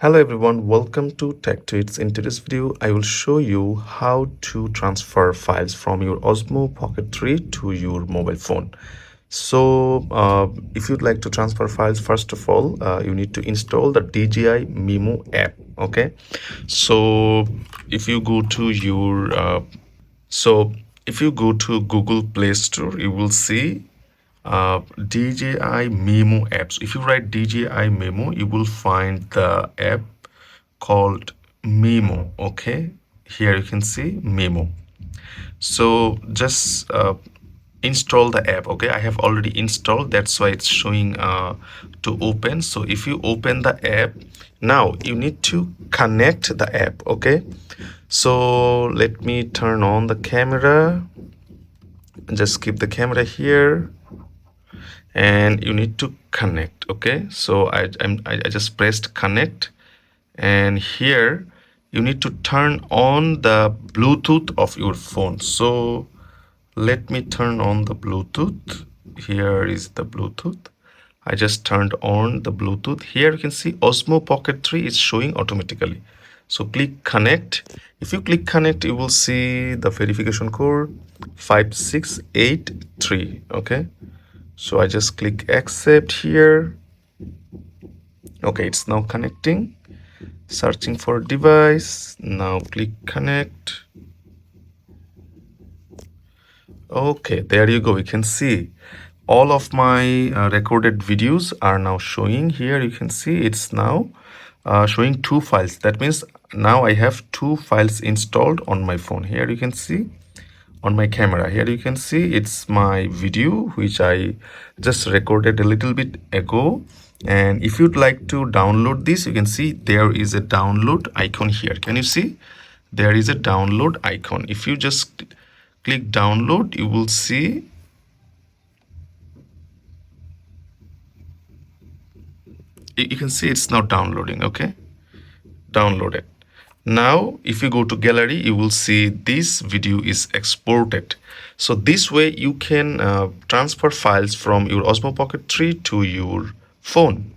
Hello everyone, welcome to Tech Tweets. In today's video, I will show you how to transfer files from your Osmo Pocket 3 to your mobile phone. So if you'd like to transfer files, first of all, you need to install the DJI Mimo app. Okay, so if you go to your if you go to Google Play Store, you will see DJI Mimo apps. If you write DJI Mimo, you will find the app called Mimo. Okay, here you can see Mimo. So just install the app. Okay, I have already installed, that's why it's showing to open. So if you open the app, now you need to connect the app. Okay, so let me turn on the camera, just keep the camera here, and you need to connect. Okay, so I just pressed connect, and here you need to turn on the Bluetooth of your phone. So let me turn on the Bluetooth. Here is the Bluetooth. I just turned on the Bluetooth. Here you can see Osmo Pocket 3 is showing automatically. So click connect. If you click connect, you will see the verification code 5683. Okay, so I just click accept here. Okay, it's now connecting. Searching for device. Now click connect. Okay, there you go. You can see all of my recorded videos are now showing here. You can see it's now showing two files. That means now I have two files installed on my phone. Here you can see on my camera. Here you can see it's my video which I just recorded a little bit ago. And if you'd like to download this, you can see there is a download icon here. Can you see? There is a download icon. If you just click download, you will see you can see it's now downloading. Okay, downloaded. Now if you go to gallery, you will see this video is exported. So this way you can transfer files from your Osmo Pocket 3 to your phone.